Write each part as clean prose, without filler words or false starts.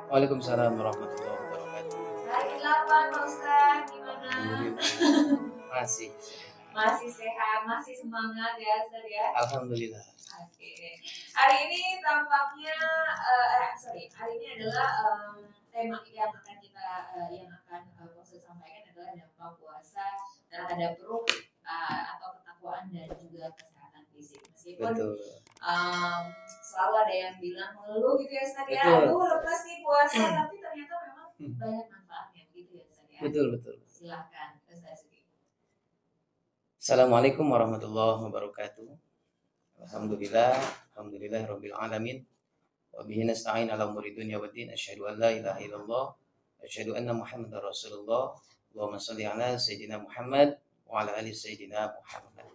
Waalaikumsalam warahmatullahi wabarakatuh. Hari 8 Pak Ustaz, gimana? Alhamdulillah. Masih sehat. Masih sehat, masih semangat ya Ustaz ya? Alhamdulillah. Oke. Hari ini tampaknya, hari ini adalah tema yang akan Pak Ustaz sampaikan adalah dampak puasa terhadap ruh atau ketakwaan dan juga kesehatan fisik. Meskipun Betul. Selalu ada yang bilang mengeluh gitu ya Ustaz ya, Betul. aduh lepas nih puasa, tapi ternyata memang banyak manfaatnya begitu ya Ustaz ya. Betul, betul. Silahkan Ustaz. Assalamualaikum warahmatullahi wabarakatuh. Alhamdulillah rabbil alamin. Wa bihi nasta'in ala umuri dunya waddin. Asyhadu an la ilaha illallah wa asyhadu anna Muhammadar Rasulullah. Allahumma shalli ala sayyidina Muhammad wa ala ali sayyidina Muhammad.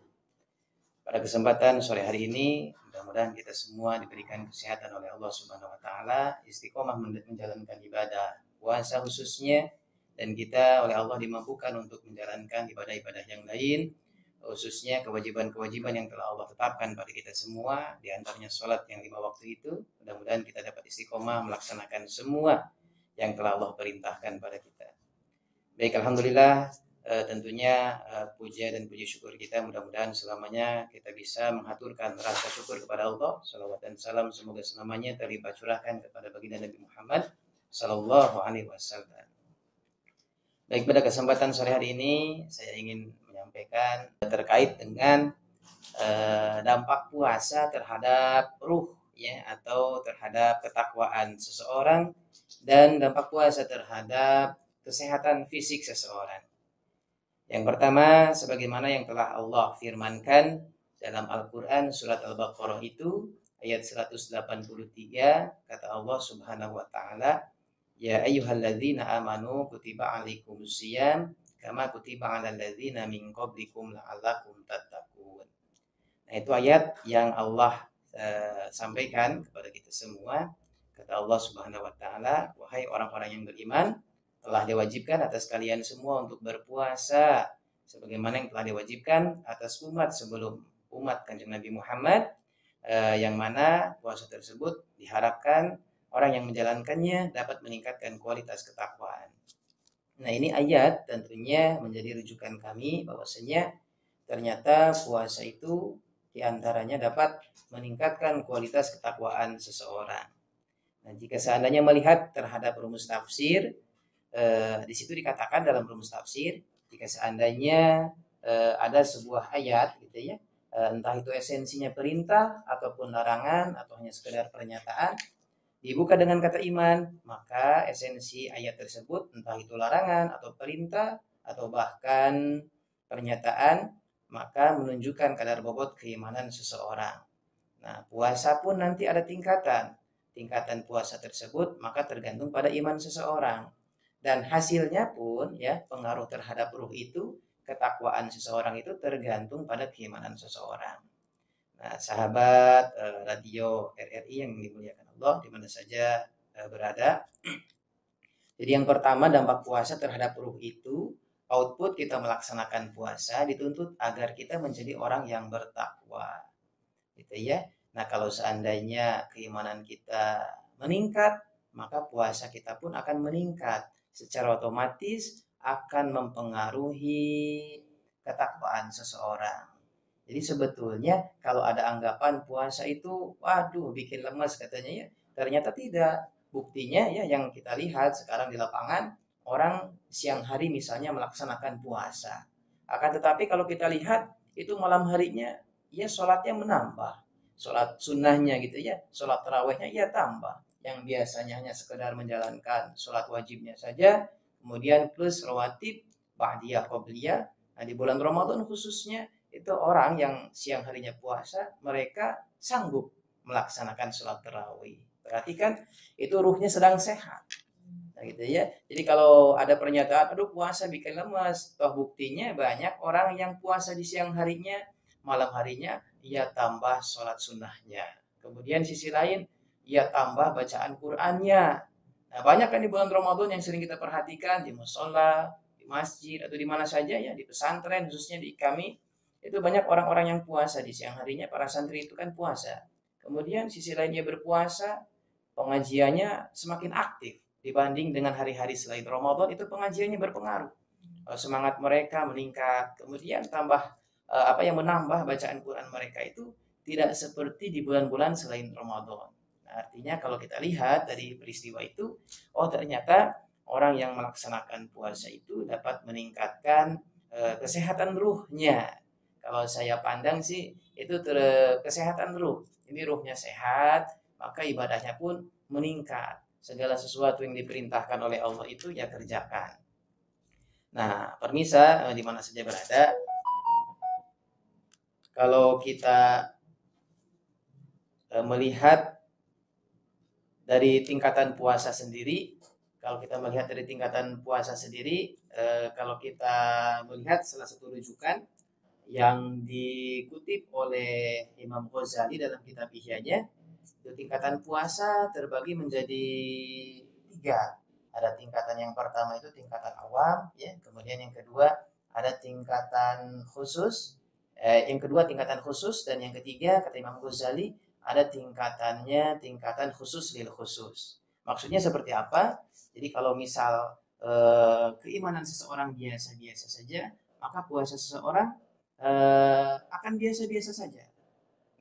Pada kesempatan sore hari ini, mudah-mudahan kita semua diberikan kesehatan oleh Allah Subhanahu wa taala, istiqomah menjalankan ibadah puasa khususnya, dan kita oleh Allah dimampukan untuk menjalankan ibadah-ibadah yang lain, khususnya kewajiban-kewajiban yang telah Allah tetapkan pada kita semua, di antaranya sholat yang 5 waktu itu. Mudah-mudahan kita dapat istiqomah melaksanakan semua yang telah Allah perintahkan pada kita. Baik, alhamdulillah. Tentunya puja dan puji syukur kita mudah-mudahan selamanya kita bisa mengaturkan rasa syukur kepada Allah. Salawat dan salam semoga selamanya terlimpah curahkan kepada baginda Nabi Muhammad Sallallahu Alaihi Wasallam. Baik, pada kesempatan sore hari ini saya ingin menyampaikan terkait dengan dampak puasa terhadap ruh ya, atau terhadap ketakwaan seseorang, dan dampak puasa terhadap kesehatan fisik seseorang. Yang pertama, sebagaimana yang telah Allah firmankan dalam Al-Quran surat Al-Baqarah itu ayat 183, kata Allah Subhanahu wa taala, ya ayyuhalladzina amanu kutiba alaikumusiyam kama kutiba alal ladzina min qablikum la'allakum tattaqun. Nah, itu ayat yang Allah sampaikan kepada kita semua. Kata Allah Subhanahu wa taala, wahai orang-orang yang beriman, telah diwajibkan atas kalian semua untuk berpuasa sebagaimana yang telah diwajibkan atas umat sebelum umat Kanjeng Nabi Muhammad, yang mana puasa tersebut diharapkan orang yang menjalankannya dapat meningkatkan kualitas ketakwaan. Nah, ini ayat tentunya menjadi rujukan kami bahwasanya ternyata puasa itu diantaranya dapat meningkatkan kualitas ketakwaan seseorang. Nah, jika seandainya melihat terhadap rumus tafsir, di situ dikatakan dalam rumus tafsir, jika seandainya ada sebuah ayat gitu ya, entah itu esensinya perintah ataupun larangan atau hanya sekedar pernyataan, dibuka dengan kata iman, maka esensi ayat tersebut entah itu larangan atau perintah atau bahkan pernyataan, maka menunjukkan kadar bobot keimanan seseorang. Nah, puasa pun nanti ada tingkatan puasa tersebut maka tergantung pada iman seseorang. Dan hasilnya pun ya, pengaruh terhadap ruh itu, ketakwaan seseorang itu tergantung pada keimanan seseorang. Nah, sahabat radio RRI yang dimuliakan Allah di mana saja berada. Jadi yang pertama, dampak puasa terhadap ruh itu, output kita melaksanakan puasa dituntut agar kita menjadi orang yang bertakwa. Gitu ya. Nah, kalau seandainya keimanan kita meningkat, maka puasa kita pun akan meningkat. Secara otomatis akan mempengaruhi ketakwaan seseorang. Jadi sebetulnya kalau ada anggapan puasa itu, waduh, bikin lemas katanya ya, ternyata tidak. Buktinya ya yang kita lihat sekarang di lapangan, orang siang hari misalnya melaksanakan puasa. Akan tetapi kalau kita lihat itu malam harinya ya sholatnya menambah. Sholat sunnahnya gitu ya, sholat tarawehnya ya tambah. Yang biasanya hanya sekedar menjalankan sholat wajibnya saja, kemudian plus rawatib, ba'diyah, qobliyah. Nah, di bulan Ramadan khususnya, itu orang yang siang harinya puasa, mereka sanggup melaksanakan sholat tarawih. Berarti kan itu ruhnya sedang sehat. Nah, gitu ya. Jadi kalau ada pernyataan, aduh puasa bikin lemas, toh buktinya banyak orang yang puasa di siang harinya, malam harinya ia tambah sholat sunnahnya. Kemudian sisi lain, ia tambah bacaan Qur'annya. Nah, banyak kan di bulan Ramadan yang sering kita perhatikan di musola, di masjid, atau di mana saja ya, di pesantren khususnya di kami, itu banyak orang-orang yang puasa di siang harinya, para santri itu kan puasa. Kemudian sisi lainnya berpuasa, pengajiannya semakin aktif dibanding dengan hari-hari selain Ramadan, itu pengajiannya berpengaruh. Semangat mereka meningkat, kemudian menambah bacaan Quran mereka itu tidak seperti di bulan-bulan selain Ramadan. Nah, artinya kalau kita lihat dari peristiwa itu, oh ternyata orang yang melaksanakan puasa itu dapat meningkatkan kesehatan ruhnya. Kalau saya pandang sih itu kesehatan ruh. Ini ruhnya sehat, maka ibadahnya pun meningkat. Segala sesuatu yang diperintahkan oleh Allah itu ya kerjakan. Nah, permisa di mana saja berada, kalau kita melihat dari tingkatan puasa sendiri, kalau kita melihat dari tingkatan puasa sendiri, kalau kita melihat salah satu rujukan yang dikutip oleh Imam Ghazali dalam kitab Ihyanya, itu tingkatan puasa terbagi menjadi 3. Ada tingkatan yang pertama itu tingkatan awam, ya. Kemudian yang kedua ada tingkatan khusus, yang kedua tingkatan khusus, dan yang ketiga kata Imam Ghazali ada tingkatan khusus lil khusus. Maksudnya seperti apa? Jadi kalau misal keimanan seseorang biasa-biasa saja, maka puasa seseorang akan biasa-biasa saja.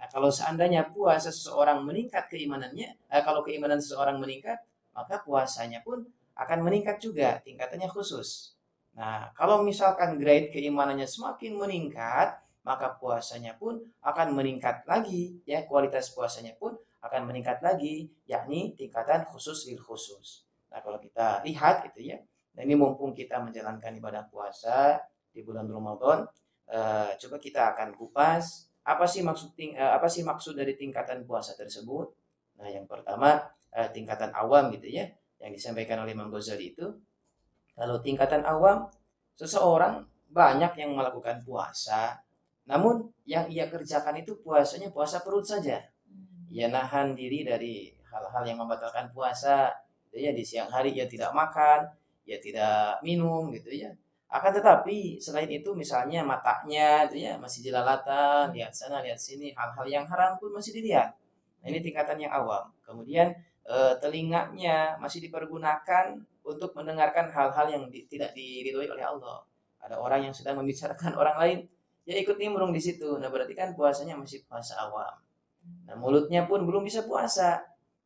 Nah, kalau seandainya puasa seseorang meningkat keimanannya, kalau keimanan seseorang meningkat, maka puasanya pun akan meningkat juga, tingkatannya khusus. Nah, kalau misalkan grade keimanannya semakin meningkat, maka puasanya pun akan meningkat lagi, ya, kualitas puasanya pun akan meningkat lagi, yakni tingkatan khusus lil khusus. Nah, kalau kita lihat gitu ya, nah ini mumpung kita menjalankan ibadah puasa di bulan Ramadan, coba kita akan kupas apa sih maksud dari tingkatan puasa tersebut. Nah, yang pertama tingkatan awam gitu ya, yang disampaikan oleh Imam Ghazali itu, kalau tingkatan awam, seseorang banyak yang melakukan puasa, namun yang ia kerjakan itu puasanya puasa perut saja. Ia nahan diri dari hal-hal yang membatalkan puasa, gitu ya. Di siang hari ia tidak makan, ia tidak minum gitu ya. Akan tetapi selain itu misalnya matanya itu ya masih jelalatan, lihat sana lihat sini, hal-hal yang haram pun masih dilihat. Nah, ini tingkatan yang awam. Kemudian telinganya masih dipergunakan untuk mendengarkan hal-hal yang tidak diridhoi oleh Allah. Ada orang yang sedang membicarakan orang lain, ya ikut nimbrung di situ. Nah, berarti kan puasanya masih puasa awam. Nah, mulutnya pun belum bisa puasa.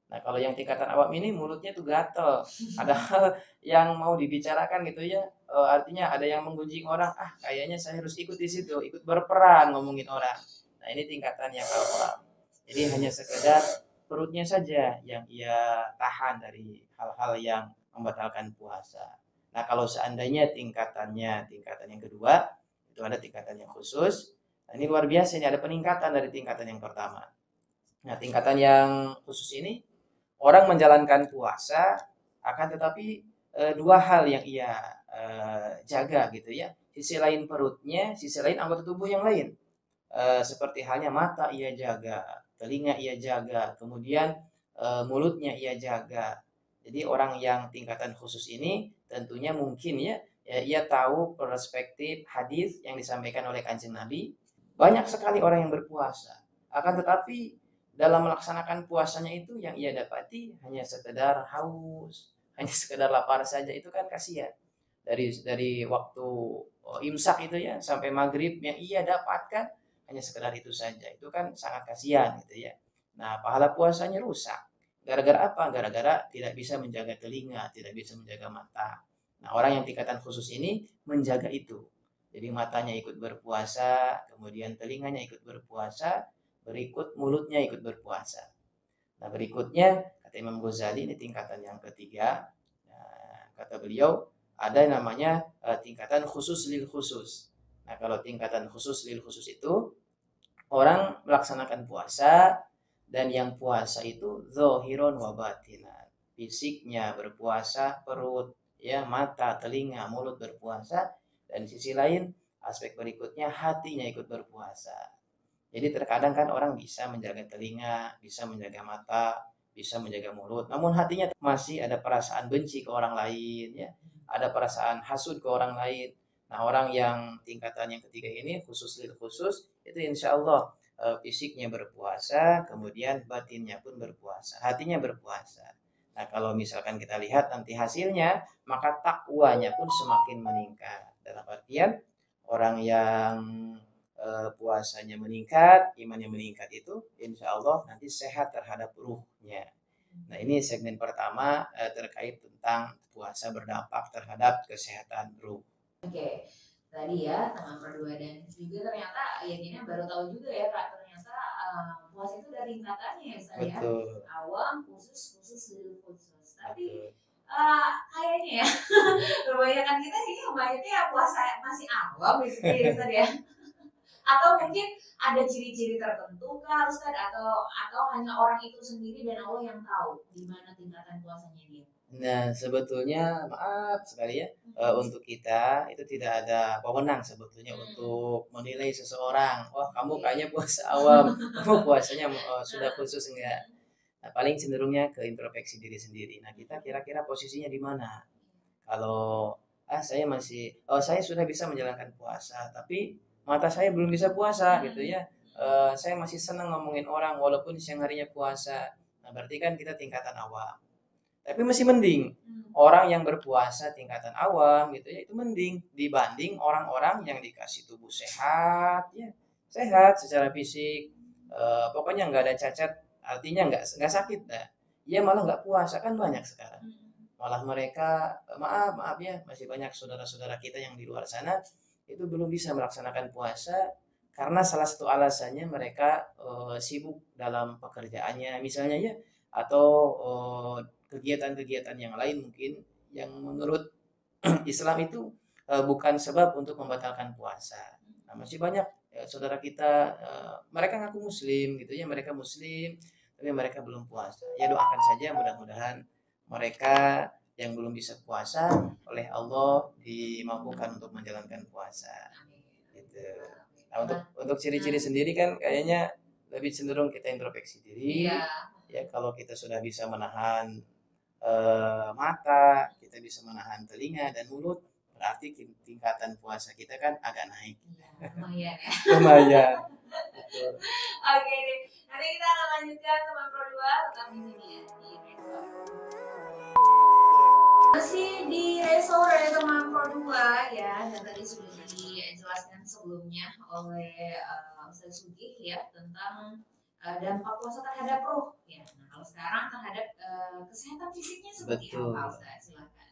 Nah, kalau yang tingkatan awam ini mulutnya tuh gatel. Ada hal yang mau dibicarakan gitu ya. Artinya ada yang menggunjing orang, kayaknya saya harus ikut di situ, ikut berperan ngomongin orang. Nah, ini tingkatan yang awam. Jadi hanya sekedar perutnya saja yang ia tahan dari hal-hal yang membatalkan puasa. Nah, kalau seandainya tingkatan yang kedua, itu ada tingkatan yang khusus. Nah, ini luar biasa, ini ada peningkatan dari tingkatan yang pertama. Nah, tingkatan yang khusus ini, orang menjalankan puasa, akan tetapi dua hal yang ia jaga gitu ya. Sisi lain perutnya, sisi lain anggota tubuh yang lain. Seperti halnya mata ia jaga, telinga ia jaga, kemudian mulutnya ia jaga. Jadi orang yang tingkatan khusus ini tentunya mungkin ya ia tahu perspektif hadis yang disampaikan oleh Kanjeng Nabi. Banyak sekali orang yang berpuasa, akan tetapi dalam melaksanakan puasanya itu yang ia dapati hanya sekedar haus, hanya sekedar lapar saja, itu kan kasihan. Dari waktu imsak itu ya sampai maghrib yang ia dapatkan hanya sekedar itu saja, itu kan sangat kasihan gitu ya. Nah, pahala puasanya rusak. Gara-gara apa? Gara-gara tidak bisa menjaga telinga, tidak bisa menjaga mata. Nah, orang yang tingkatan khusus ini menjaga itu. Jadi matanya ikut berpuasa, kemudian telinganya ikut berpuasa, berikut mulutnya ikut berpuasa. Nah, berikutnya kata Imam Ghazali, ini tingkatan yang ketiga. Nah, kata beliau ada namanya tingkatan khusus lil khusus. Nah, kalau tingkatan khusus lil khusus itu orang melaksanakan puasa, dan yang puasa itu zohiron wa batinan. Fisiknya berpuasa, perut, ya, mata, telinga, mulut berpuasa, dan di sisi lain aspek berikutnya hatinya ikut berpuasa. Jadi terkadang kan orang bisa menjaga telinga, bisa menjaga mata, bisa menjaga mulut, namun hatinya masih ada perasaan benci ke orang lain, ya, ada perasaan hasud ke orang lain. Nah, orang yang tingkatan yang ketiga ini khusus lil khusus itu insya Allah fisiknya berpuasa, kemudian batinnya pun berpuasa, hatinya berpuasa. Nah, kalau misalkan kita lihat nanti hasilnya, maka takwanya pun semakin meningkat. Dalam artian orang yang puasanya meningkat, imannya meningkat itu, insya Allah nanti sehat terhadap ruhnya. Nah, ini segmen pertama terkait tentang puasa berdampak terhadap kesehatan ruh. Oke, tadi ya teman berdua dan juga ternyata ya Gina baru tahu juga ya Kak, ternyata puasa itu dari tingkatannya ya Ustaz ya. Betul. Awam, khusus, khusus. Tapi Betul. kayaknya ya kebanyakan kita kayaknya kebanyakan puasa masih awam gitu ya Ustaz ya. Atau mungkin ada ciri-ciri tertentu kah Ustaz, atau hanya orang itu sendiri dan Allah yang tahu di mana tingkatan puasanya dia. Nah, sebetulnya maaf sekali ya, untuk kita itu tidak ada wewenang sebetulnya untuk menilai seseorang. Wah, kamu kayaknya puasa awam, kamu puasanya sudah khusus enggak. Nah, paling cenderungnya ke introspeksi diri sendiri. Nah, kita kira-kira posisinya di mana? Kalau saya sudah bisa menjalankan puasa, tapi mata saya belum bisa puasa gitu ya. Saya masih senang ngomongin orang walaupun siang harinya puasa. Nah, berarti kan kita tingkatan awam. Tapi masih mending orang yang berpuasa tingkatan awam gitu ya, itu mending dibanding orang-orang yang dikasih tubuh sehat ya, sehat secara fisik, pokoknya nggak ada cacat, artinya nggak sakit dah. Ya malah nggak puasa, kan banyak sekarang. Malah mereka maaf ya, masih banyak saudara-saudara kita yang di luar sana itu belum bisa melaksanakan puasa karena salah satu alasannya mereka sibuk dalam pekerjaannya misalnya ya, atau kegiatan-kegiatan yang lain mungkin yang menurut Islam itu bukan sebab untuk membatalkan puasa. Nah, masih banyak saudara kita, mereka ngaku muslim gitu ya, mereka muslim tapi mereka belum puasa. Ya doakan saja mudah-mudahan mereka yang belum bisa puasa oleh Allah dimampukan untuk menjalankan puasa. Gitu. Nah, untuk ciri-ciri sendiri kan kayaknya lebih cenderung kita introspeksi diri. Ya, kalau kita sudah bisa menahan mata, kita bisa menahan telinga dan mulut, berarti tingkatan puasa kita kan agak naik. Lumayan ya. Lumayan. Betul. Oke deh, nanti kita akan lanjutkan teman Pro 2 tetap di sini ya di Resor. Masih di Resor ya teman Pro 2 ya, dan tadi sudah dijelaskan sebelumnya oleh Ustaz Sugih ya tentang dampak puasa terhadap ruh ya. Nah, kalau sekarang terhadap kesehatan fisiknya seperti apa Ustaz? Silakan.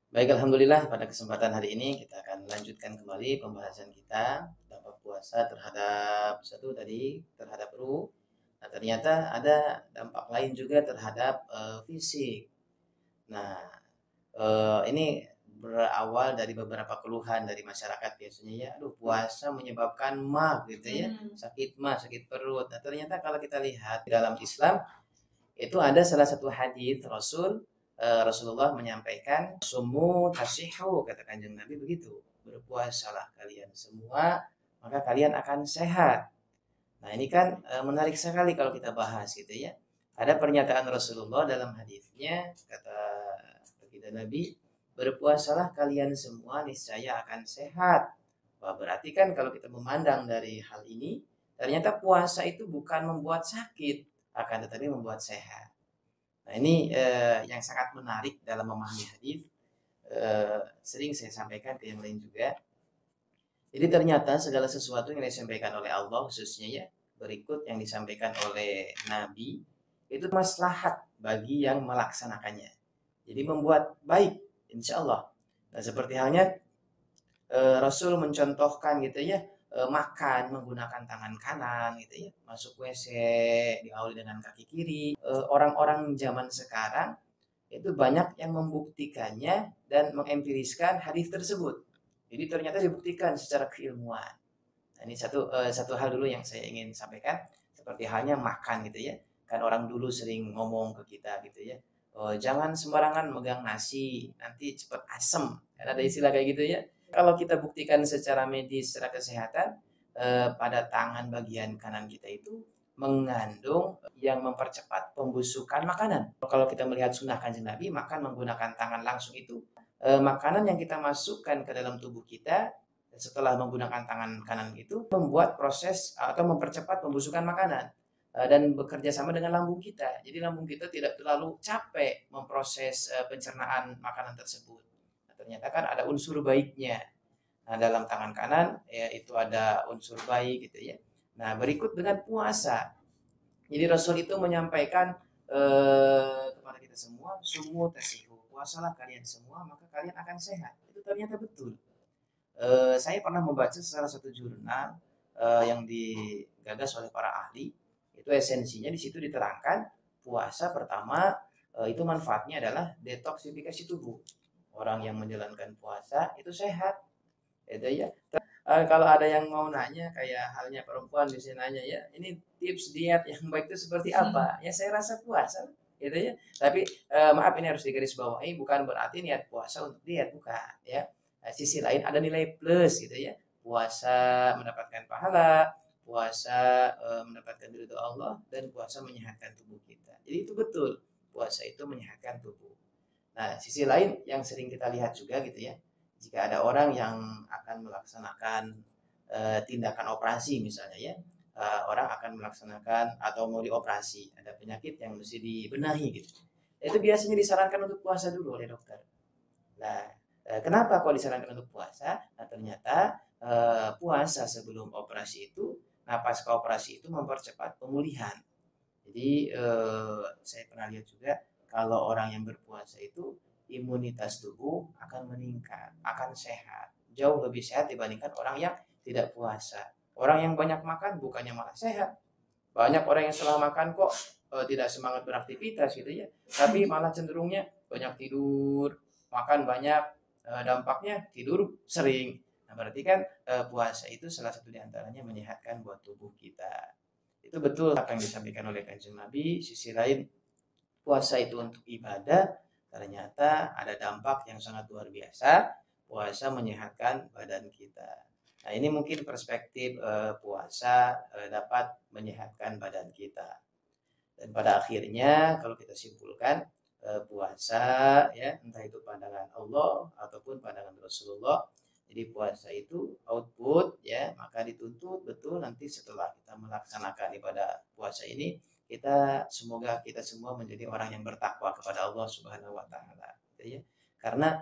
Baik, alhamdulillah pada kesempatan hari ini kita akan lanjutkan kembali pembahasan kita dampak puasa terhadap terhadap ruh. Nah, ternyata ada dampak lain juga terhadap fisik. Nah, ini berawal dari beberapa keluhan dari masyarakat biasanya ya, aduh puasa menyebabkan mah gitu ya, sakit perut. Nah, ternyata kalau kita lihat dalam Islam itu ada salah satu hadis Rasulullah menyampaikan sumu tasihu, kata Kanjeng Nabi begitu, berpuasalah kalian semua maka kalian akan sehat. Nah, ini kan menarik sekali kalau kita bahas gitu ya. Ada pernyataan Rasulullah dalam hadisnya, kata baginda Nabi, berpuasalah kalian semua niscaya akan sehat. Wah, berarti kan kalau kita memandang dari hal ini, ternyata puasa itu bukan membuat sakit, akan tetapi membuat sehat. Nah, ini yang sangat menarik dalam memahami hadis. Sering saya sampaikan ke yang lain juga. Jadi ternyata segala sesuatu yang disampaikan oleh Allah, khususnya ya berikut yang disampaikan oleh Nabi, itu maslahat bagi yang melaksanakannya. Jadi membuat baik, insya Allah. Nah, seperti halnya Rasul mencontohkan gitu ya, makan menggunakan tangan kanan gitu ya, masuk WC diawali dengan kaki kiri. Orang-orang zaman sekarang itu banyak yang membuktikannya dan mengempiriskan hadis tersebut. Jadi ternyata dibuktikan secara keilmuan. Nah, ini satu hal dulu yang saya ingin sampaikan, seperti halnya makan gitu ya. Kan orang dulu sering ngomong ke kita gitu ya, jangan sembarangan megang nasi, nanti cepat asem. Kan ada istilah kayak gitu ya. Kalau kita buktikan secara medis, secara kesehatan, pada tangan bagian kanan kita itu mengandung yang mempercepat pembusukan makanan. Kalau kita melihat sunnah Kanjeng Nabi, makan menggunakan tangan langsung itu, makanan yang kita masukkan ke dalam tubuh kita setelah menggunakan tangan kanan itu membuat proses atau mempercepat pembusukan makanan dan bekerja sama dengan lambung kita. Jadi lambung kita tidak terlalu capek memproses pencernaan makanan tersebut. Nah, ternyata kan ada unsur baiknya. Nah, dalam tangan kanan ya itu ada unsur baik gitu ya. Nah, berikut dengan puasa. Jadi Rasul itu menyampaikan kepada kita semua, sumu tasihu, puasalah kalian semua maka kalian akan sehat. Itu ternyata betul. Saya pernah membaca salah satu jurnal yang digagas oleh para ahli. Itu esensinya di situ diterangkan puasa pertama itu manfaatnya adalah detoksifikasi tubuh. Orang yang menjalankan puasa itu sehat. Itu ya. Kalau ada yang mau nanya kayak halnya perempuan di sini nanya ya, ini tips diet yang baik itu seperti apa? Ya saya rasa puasa gitu ya. Tapi maaf ini harus digarisbawahi bukan berarti niat puasa untuk diet bukan ya. Sisi lain ada nilai plus gitu ya. Puasa mendapatkan pahala, puasa mendapatkan ridho Allah dan puasa menyehatkan tubuh kita. Jadi itu betul. Puasa itu menyehatkan tubuh. Nah, sisi lain yang sering kita lihat juga gitu ya. Jika ada orang yang akan melaksanakan tindakan operasi misalnya ya, orang akan melaksanakan atau mau dioperasi, ada penyakit yang mesti dibenahi gitu. Itu biasanya disarankan untuk puasa dulu oleh dokter. Nah, kenapa kok disarankan untuk puasa? Nah, ternyata puasa sebelum operasi itu, nah pasca operasi itu mempercepat pemulihan. Jadi saya pernah lihat juga kalau orang yang berpuasa itu imunitas tubuh akan meningkat, akan sehat. Jauh lebih sehat dibandingkan orang yang tidak puasa. Orang yang banyak makan bukannya malah sehat. Banyak orang yang setelah makan kok tidak semangat beraktivitas gitu ya. Tapi malah cenderungnya banyak tidur, makan banyak, dampaknya tidur sering. Nah, berarti kan puasa itu salah satu diantaranya menyehatkan buat tubuh kita. Itu betul apa yang disampaikan oleh Kanjeng Nabi. Sisi lain puasa itu untuk ibadah, ternyata ada dampak yang sangat luar biasa. Puasa menyehatkan badan kita. Nah, ini mungkin perspektif puasa dapat menyehatkan badan kita. Dan pada akhirnya kalau kita simpulkan puasa ya entah itu pandangan Allah ataupun pandangan Rasulullah. Jadi puasa itu output ya, maka dituntut betul nanti setelah kita melaksanakan ibadah puasa ini semoga kita semua menjadi orang yang bertakwa kepada Allah Subhanahu wa taala gitu ya. Karena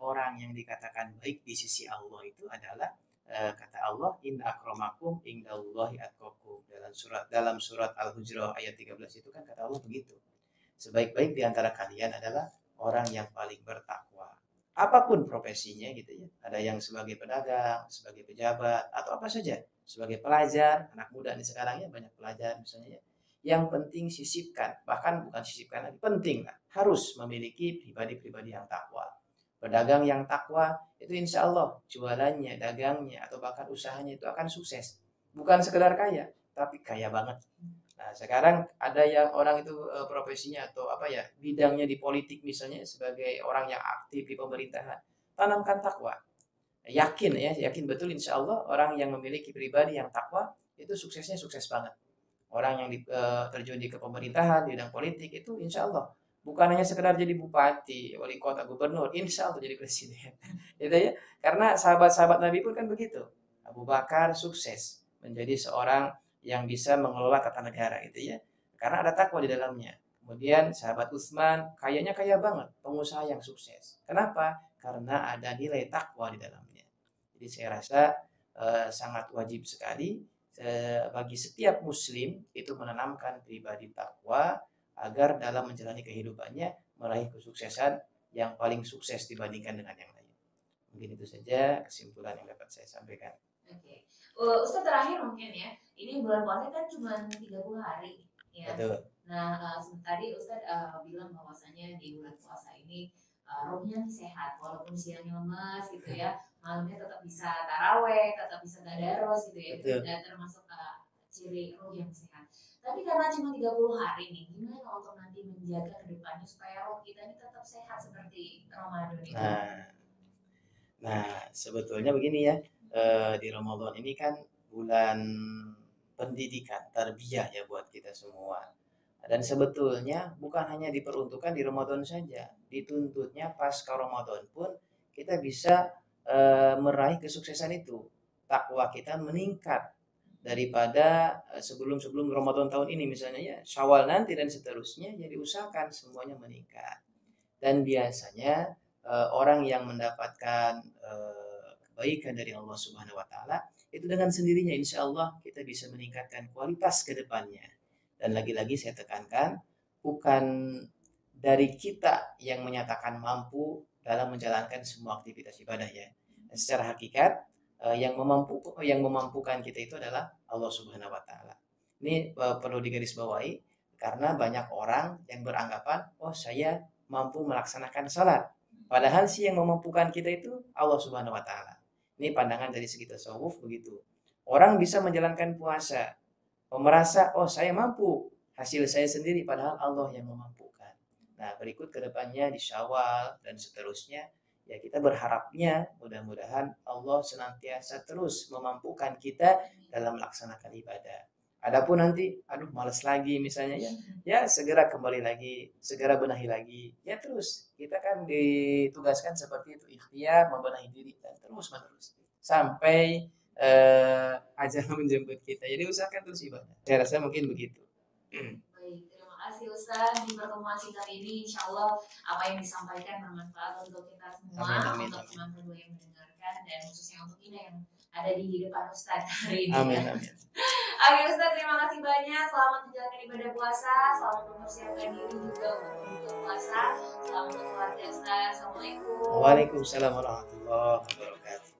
orang yang dikatakan baik di sisi Allah itu adalah kata Allah inna akramakum indallahi atqakum dalam surat Al-Hujurat ayat 13 itu kan kata Allah begitu. Sebaik-baik di antara kalian adalah orang yang paling bertakwa. Apapun profesinya gitu ya. Ada yang sebagai pedagang, sebagai pejabat atau apa saja, sebagai pelajar, anak muda nih sekarang ya banyak pelajar misalnya ya. Yang penting sisipkan, bahkan bukan sisipkan lagi, penting lah, harus memiliki pribadi-pribadi yang takwa. Pedagang yang takwa itu insya Allah jualannya, dagangnya atau bahkan usahanya itu akan sukses. Bukan sekedar kaya, tapi kaya banget. Nah, sekarang ada yang orang itu profesinya atau apa ya, bidangnya di politik misalnya sebagai orang yang aktif di pemerintahan. Tanamkan takwa. Yakin ya, yakin betul insya Allah orang yang memiliki pribadi yang takwa itu suksesnya sukses banget. Orang yang terjun di kepemerintahan, di bidang politik itu insya Allah bukan hanya sekedar jadi bupati, wali kota, gubernur, insya Allah jadi presiden. Gitu ya. Karena sahabat-sahabat Nabi pun kan begitu. Abu Bakar sukses menjadi seorang yang bisa mengelola tata negara gitu ya. Karena ada takwa di dalamnya. Kemudian sahabat Utsman kayaknya kaya banget, pengusaha yang sukses. Kenapa? Karena ada nilai takwa di dalamnya. Jadi saya rasa sangat wajib sekali bagi setiap muslim itu menanamkan pribadi takwa agar dalam menjalani kehidupannya meraih kesuksesan yang paling sukses dibandingkan dengan yang lain. Mungkin itu saja kesimpulan yang dapat saya sampaikan. Oke. Ustaz terakhir mungkin ya, ini bulan puasa kan cuma 30 hari ya. Betul. Nah, tadi Ustaz bilang bahwasanya di bulan puasa ini rohnya sehat, walaupun siangnya lemas gitu ya, malamnya tetap bisa taraweh, tetap bisa tadaros gitu ya, dan termasuk ciri roh yang sehat. Tapi karena cuma 30 hari nih, gimana untuk nanti menjaga kedepannya supaya roh kita ini tetap sehat seperti Ramadan ini? Nah, sebetulnya begini ya, di Ramadan ini kan bulan pendidikan, tarbiyah ya buat kita semua. Dan sebetulnya bukan hanya diperuntukkan di Ramadan saja, dituntutnya pasca Ramadan pun kita bisa meraih kesuksesan itu. Takwa kita meningkat daripada sebelum-sebelum Ramadan tahun ini misalnya ya, Syawal nanti dan seterusnya, jadi usahakan semuanya meningkat. Dan biasanya orang yang mendapatkan kebaikan dari Allah Subhanahu wa taala itu dengan sendirinya insya Allah kita bisa meningkatkan kualitas ke depannya. Dan lagi-lagi saya tekankan, bukan dari kita yang menyatakan mampu dalam menjalankan semua aktivitas ibadah ya. Secara hakikat yang memampukan kita itu adalah Allah Subhanahu wa taala. Ini perlu digarisbawahi karena banyak orang yang beranggapan, oh saya mampu melaksanakan sholat. Padahal sih yang memampukan kita itu Allah Subhanahu wa taala. Ini pandangan dari segi tasawuf begitu. Orang bisa menjalankan puasa, merasa oh saya mampu, hasil saya sendiri padahal Allah yang memampukan. Nah, berikut ke depannya di Syawal dan seterusnya ya kita berharapnya mudah-mudahan Allah senantiasa terus memampukan kita dalam melaksanakan ibadah. Adapun nanti, aduh males lagi misalnya ya, ya segera kembali lagi, segera benahi lagi. Ya terus, kita kan ditugaskan seperti itu, ikhtiar membenahi diri dan terus menerus sampai ajal menjemput kita. Jadi usahakan terus ibadah. Saya rasa mungkin begitu. Baik, terima kasih Ustaz. Di pertemuan singkat ini insya Allah apa yang disampaikan bermanfaat untuk kita semua, Amin, untuk teman-teman yang mendengarkan dan khususnya untuk kita yang ada di depan Ustaz hari ini. Amin. Oke Ustaz, terima kasih banyak. Selamat menjalankan ibadah puasa, selamat mempersiapkan diri juga untuk berbuka puasa. Selamat untuk keluarga Ustaz. Assalamualaikum. Waalaikumsalam warahmatullahi wabarakatuh.